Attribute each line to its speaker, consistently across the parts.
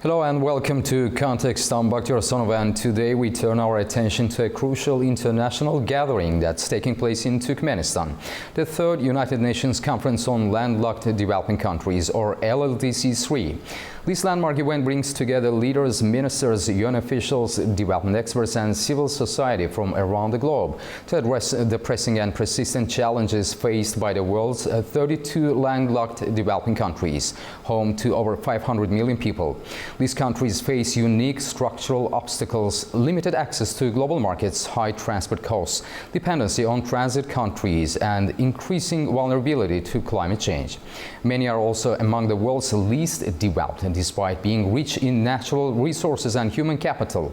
Speaker 1: Hello and welcome to Context. I'm Bakhtiar Sonova, and today we turn our attention to a crucial international gathering that's taking place in Turkmenistan. The third United Nations Conference on Landlocked Developing Countries, or LLDC3. This landmark event brings together leaders, ministers, UN officials, development experts and civil society from around the globe to address the pressing and persistent challenges faced by the world's 32 landlocked developing countries, home to over 500 million people. These countries face unique structural obstacles, limited access to global markets, high transport costs, dependency on transit countries, and increasing vulnerability to climate change. Many are also among the world's least developed, despite being rich in natural resources and human capital.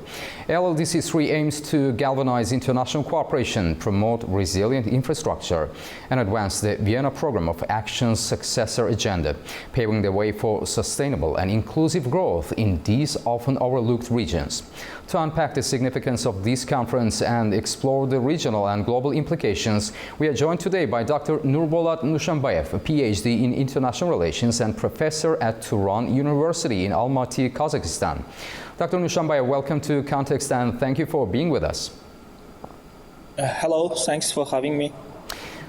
Speaker 1: LLDC3 aims to galvanize international cooperation, promote resilient infrastructure, and advance the Vienna Programme of Action's successor agenda, paving the way for sustainable and inclusive growth in these often overlooked regions. To unpack the significance of this conference and explore the regional and global implications, we are joined today by Dr. Nurbolad Nushanbayev, a PhD in International Relations and professor at Turan University in Almaty, Kazakhstan. Dr. Nushanbayev, welcome to Context and thank you for being with us.
Speaker 2: Hello, thanks for having me.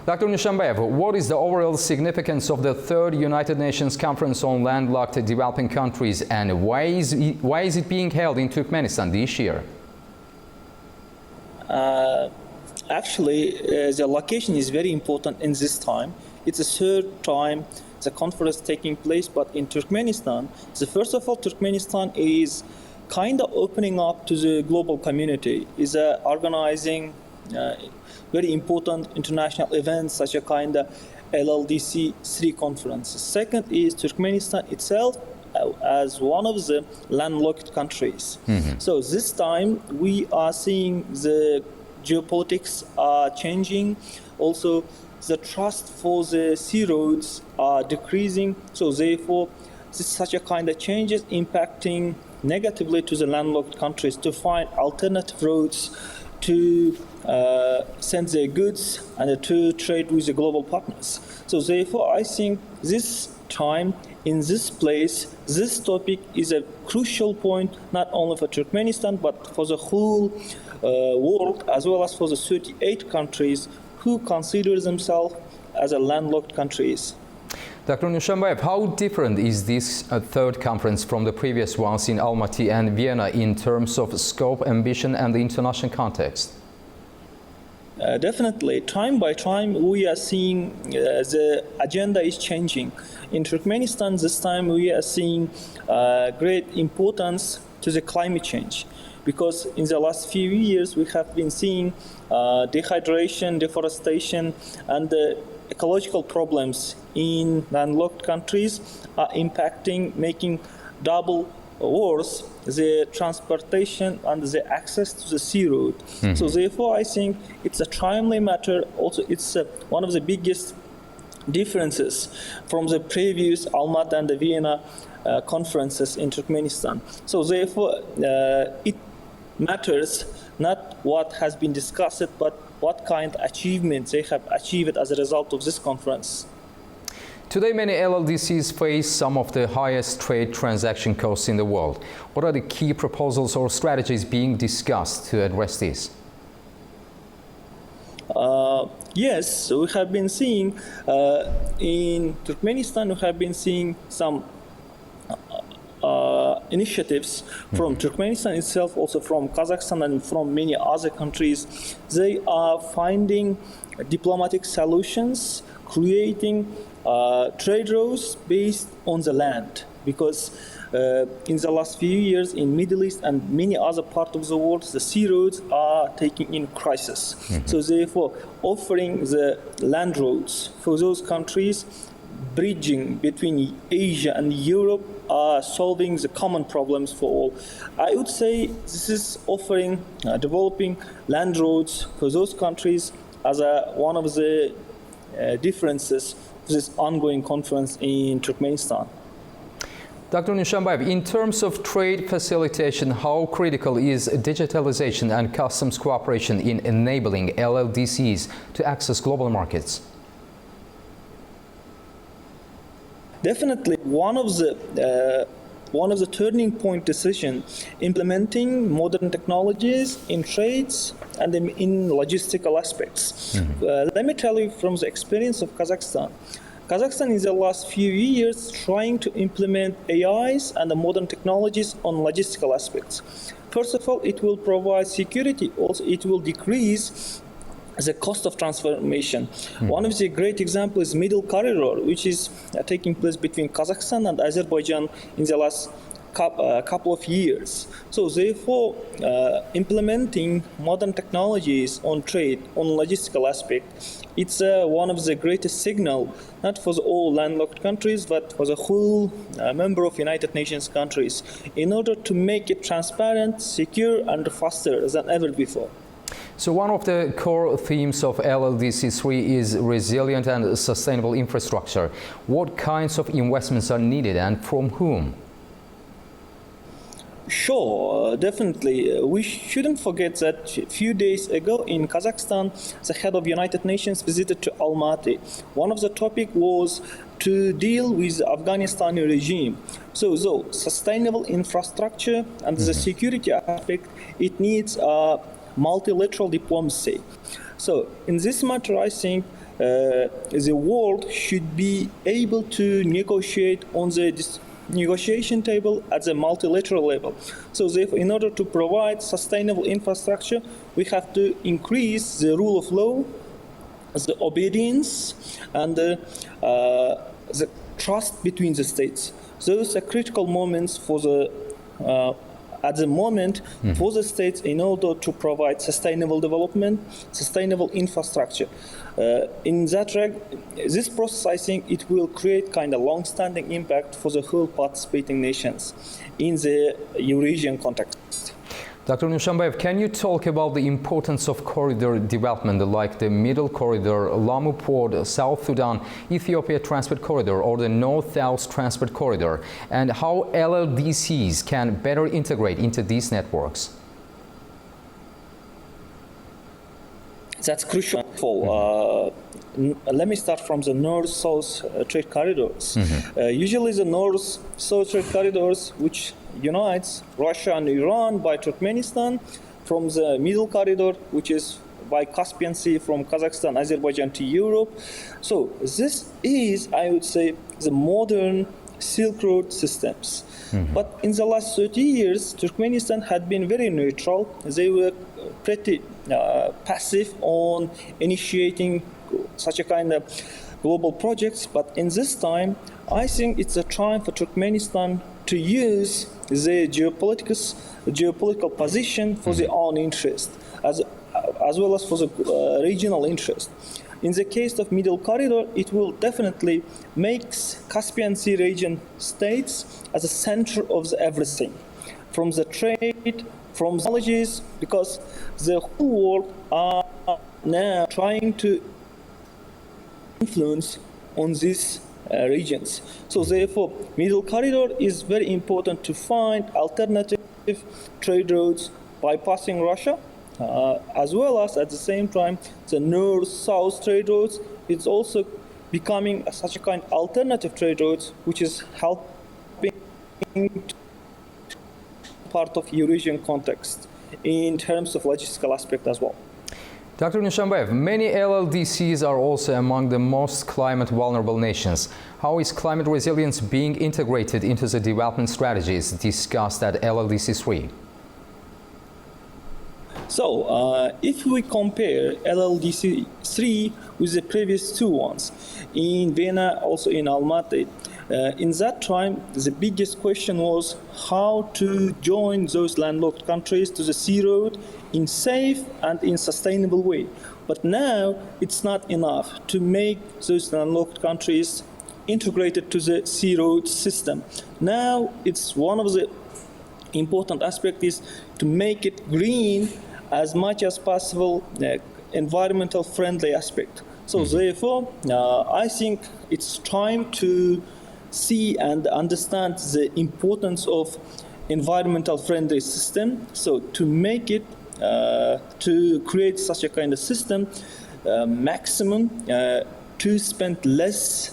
Speaker 1: Dr. Nushanbayev, what is the overall significance of the third United Nations Conference on Landlocked Developing Countries, and why is it being held in Turkmenistan this year?
Speaker 2: Actually, the location is very important in this time. It's the third time the conference taking place, but in Turkmenistan. So first of all, Turkmenistan is kind of opening up to the global community, is organizing very important international events such a kind of LLDC3 conference. Second is Turkmenistan itself as one of the landlocked countries. So this time we are seeing the geopolitics are changing. Also, the trust for the sea roads are decreasing. So therefore, this is such a kind of changes impacting negatively to the landlocked countries to find alternative routes to send their goods and to trade with the global partners. So therefore, I think this time, in this place, this topic is a crucial point, not only for Turkmenistan, but for the whole world, as well as for the 38 countries who consider themselves as a landlocked countries.
Speaker 1: Dr. Nushanbayev, how different is this third conference from the previous ones in Almaty and Vienna in terms of scope, ambition, and the international context?
Speaker 2: Definitely, time by time, we are seeing the agenda is changing. In Turkmenistan, this time we are seeing great importance to the climate change, because in the last few years we have been seeing dehydration, deforestation, and the ecological problems in landlocked countries are impacting, making double worse the transportation and the access to the sea road. So therefore, I think it's a timely matter. Also, it's one of the biggest differences from the previous Almaty and the Vienna conferences in Turkmenistan. So therefore, it matters not what has been discussed, but what kind of achievements they have achieved as a result of this conference.
Speaker 1: Today, many LLDCs face some of the highest trade transaction costs in the world. What are the key proposals or strategies being discussed to address this?
Speaker 2: Yes, we have been seeing in Turkmenistan, we have been seeing some initiatives from Turkmenistan itself, also from Kazakhstan and from many other countries. They are finding diplomatic solutions, creating trade routes based on the land, because in the last few years in Middle East and many other parts of the world, the sea roads are taking in crisis. So therefore, offering the land roads for those countries, bridging between Asia and Europe, are solving the common problems for all. I would say this is offering, developing land roads for those countries as one of the differences of this ongoing conference in Turkmenistan.
Speaker 1: Dr. Nushanbayev, in terms of trade facilitation, how critical is digitalization and customs cooperation in enabling LLDCs to access global markets?
Speaker 2: Definitely, one of the one of the turning point decision implementing modern technologies in trades and in logistical aspects. Let me tell you from the experience of Kazakhstan. Kazakhstan in the last few years trying to implement AIs and the modern technologies on logistical aspects. First of all, it will provide security. Also, it will decrease the cost of transformation. One of the great examples is Middle Corridor, which is taking place between Kazakhstan and Azerbaijan in the last couple of years. So therefore, implementing modern technologies on trade, on logistical aspect, it's one of the greatest signal, not for all landlocked countries, but for the whole member of United Nations countries, in order to make it transparent, secure, and faster than ever before.
Speaker 1: So one of the core themes of LLDC3 is resilient and sustainable infrastructure. What kinds of investments are needed and from whom?
Speaker 2: Sure, definitely. We shouldn't forget that a few days ago in Kazakhstan, the head of United Nations visited to Almaty. One of the topics was to deal with the Afghanistani regime. So sustainable infrastructure and the security aspect, it needs multilateral diplomacy. So in this matter, I think the world should be able to negotiate on the negotiation table at the multilateral level. So therefore, in order to provide sustainable infrastructure, we have to increase the rule of law, the obedience, and the trust between the states. Those are critical moments for the at the moment for the states in order to provide sustainable development, sustainable infrastructure. In that regard, this process, I think, it will create kind of long-standing impact for the whole participating nations in the Eurasian context.
Speaker 1: Dr. Nushanbayev, can you talk about the importance of corridor development like the Middle Corridor, Lamu Port, South Sudan, Ethiopia Transport Corridor or the North-South Transport Corridor, and how LLDCs can better integrate into these networks?
Speaker 2: That's crucial. Let me start from the North-South trade corridors. Usually the North-South trade corridors, which unites Russia and Iran by Turkmenistan, from the Middle Corridor, which is by Caspian Sea from Kazakhstan, Azerbaijan to Europe. So this is, I would say, the modern Silk Road systems. But in the last 30 years, Turkmenistan had been very neutral. They were pretty passive on initiating such a kind of global projects. But in this time, I think it's a time for Turkmenistan to use the geopolitical position for their own interest, as well as for the regional interest. In the case of Middle Corridor, it will definitely make Caspian Sea region states as a center of everything, from the trade, from technologies, because the whole world are now trying to influence on these regions. So therefore, Middle Corridor is very important to find alternative trade routes bypassing Russia, as well as at the same time the North-South trade routes. It's also becoming such a kind of alternative trade routes, which is helping part of Eurasian context in terms of logistical aspect as well.
Speaker 1: Dr. Nushanbayev, many LLDCs are also among the most climate vulnerable nations. How is climate resilience being integrated into the development strategies discussed at LLDC3? So, if we compare LLDC3 with the previous two ones, in Vienna, also in Almaty, in that time, the biggest question was how to join those landlocked countries to the Sea Road in safe and in sustainable way. But now, it's not enough to make those landlocked countries integrated to the Sea Road system. Now, it's one of the important aspects is to make it green as much as possible, environmental friendly aspect. So therefore, I think it's time to see and understand the importance of environmental friendly system. So to make it, to create such a kind of system, maximum to spend less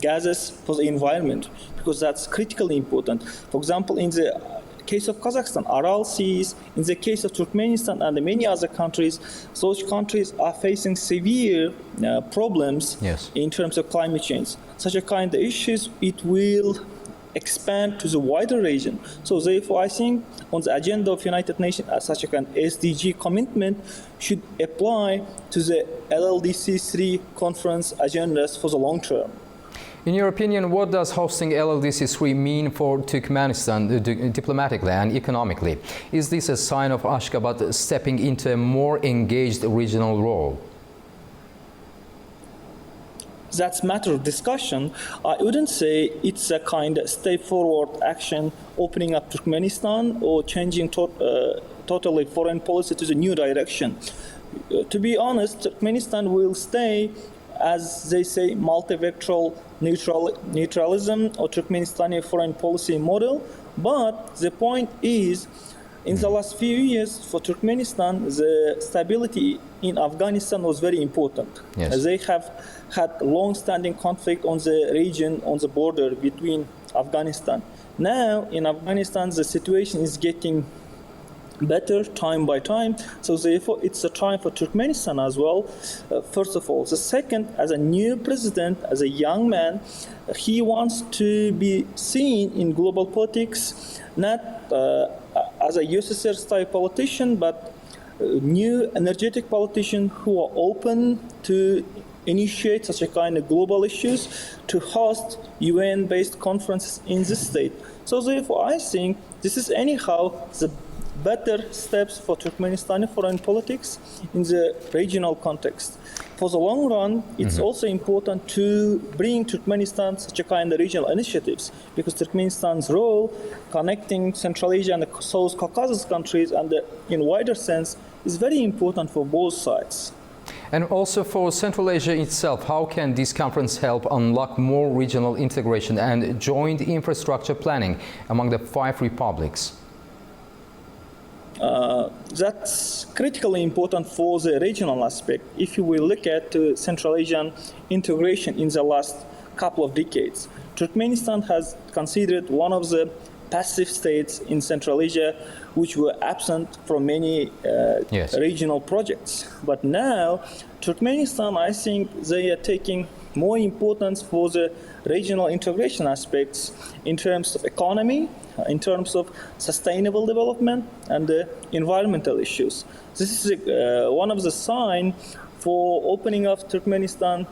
Speaker 2: gases for the environment, because that's critically important. For example, in the case of Kazakhstan, Aral Seas, in the case of Turkmenistan and many other countries, those countries are facing severe problems in terms of climate change. Such a kind of issues, it will expand to the wider region. So therefore, I think on the agenda of United Nations, such a kind of SDG commitment should apply to the LLDC3 conference agendas for the long term.
Speaker 1: In your opinion, what does hosting LLDC3 mean for Turkmenistan diplomatically and economically? Is this a sign of Ashgabat stepping into a more engaged regional role?
Speaker 2: That's a matter of discussion. I wouldn't say it's a kind of step forward action opening up Turkmenistan or changing totally foreign policy to the new direction. To be honest, Turkmenistan will stay, as they say, multivectoral neutralism or Turkmenistani foreign policy model. But the point is, in the last few years for Turkmenistan, the stability in Afghanistan was very important.
Speaker 1: Yes.
Speaker 2: They have had long-standing conflict on the region, on the border between Afghanistan. Now, in Afghanistan, the situation is getting better time by time. So therefore, it's a time for Turkmenistan as well, first of all. The second, as a new president, as a young man, he wants to be seen in global politics, not as a USSR-style politician, but new energetic politician who are open to initiate such a kind of global issues, to host UN-based conferences in this state. So therefore, I think this is anyhow the better steps for Turkmenistani foreign politics in the regional context. For the long run, it's also important to bring Turkmenistan such a kind of regional initiatives, because Turkmenistan's role connecting Central Asia and the South Caucasus countries and in wider sense is very important for both sides.
Speaker 1: And also for Central Asia itself, how can this conference help unlock more regional integration and joint infrastructure planning among the 5 republics?
Speaker 2: That's critically important for the regional aspect. If you will look at Central Asian integration in the last couple of decades, Turkmenistan has considered one of the passive states in Central Asia which were absent from many regional projects. But now, Turkmenistan, I think they are taking more importance for the regional integration aspects in terms of economy, in terms of sustainable development and environmental issues. This is one of the signs for opening up Turkmenistan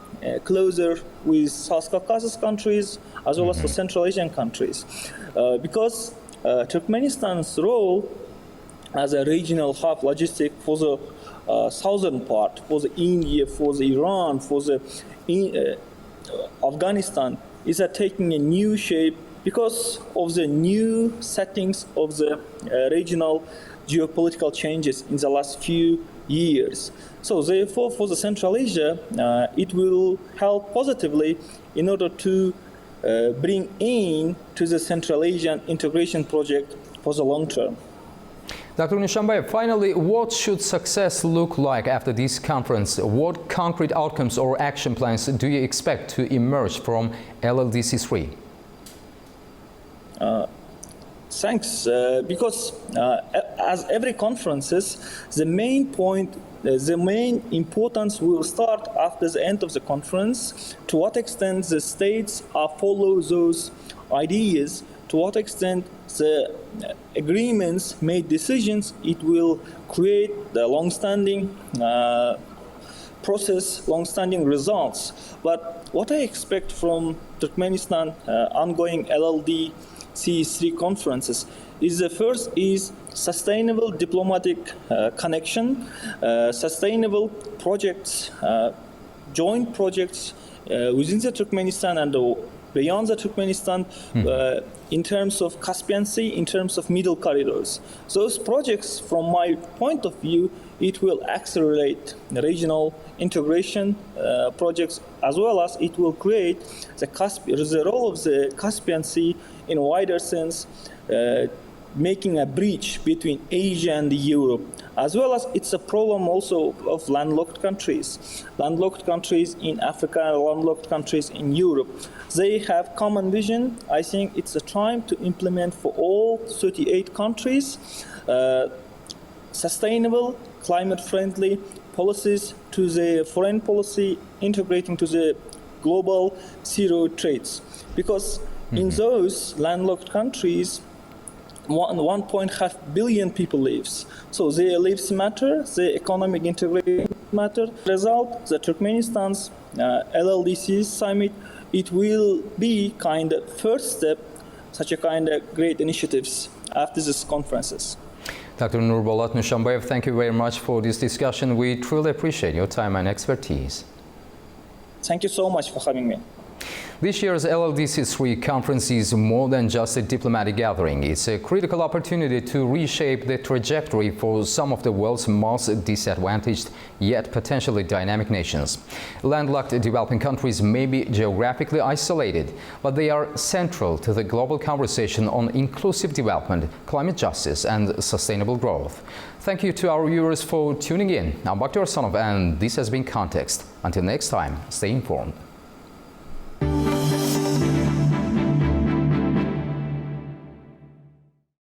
Speaker 2: closer with South Caucasus countries as well as for Central Asian countries. Because Turkmenistan's role as a regional hub logistic for the southern part, for the India, for the Iran, for the Afghanistan, is taking a new shape because of the new settings of the regional geopolitical changes in the last few years. So therefore, for the Central Asia, it will help positively in order to bring in to the Central Asian integration project for the long term.
Speaker 1: Dr. Nushanbayev, finally, what should success look like after this conference? What concrete outcomes or action plans do you expect to emerge from LLDC3?
Speaker 2: Thanks. Because as every conferences, the main point, the main importance will start after the end of the conference. To what extent the states follow those ideas, to what extent the agreements made decisions, it will create the long-standing process, long-standing results. But what I expect from Turkmenistan ongoing LLDC3 conferences is the first is sustainable diplomatic connection, sustainable projects, joint projects within the Turkmenistan and beyond the Turkmenistan in terms of Caspian Sea, in terms of middle corridors. Those projects, from my point of view, it will accelerate the regional integration projects, as well as it will create the role of the Caspian Sea in a wider sense making a breach between Asia and Europe, as well as it's a problem also of landlocked countries in Africa, landlocked countries in Europe. They have common vision. I think it's a time to implement for all 38 countries sustainable, climate-friendly policies to the foreign policy, integrating to the global zero trades. Because in those landlocked countries, 1.5 billion people lives. So their lives matter, their economic integration matter. Result, the Turkmenistan's LLDC summit, it will be kind of first step, such a kind of great initiatives after these conferences.
Speaker 1: Dr. Nurbollat Nushanbayev, thank you very much for this discussion. We truly appreciate your time and expertise.
Speaker 2: Thank you so much for having me.
Speaker 1: This year's LLDC3 conference is more than just a diplomatic gathering. It's a critical opportunity to reshape the trajectory for some of the world's most disadvantaged yet potentially dynamic nations. Landlocked developing countries may be geographically isolated, but they are central to the global conversation on inclusive development, climate justice, and sustainable growth. Thank you to our viewers for tuning in. I'm Bakhtiar Sanov, and this has been Context. Until next time, stay informed.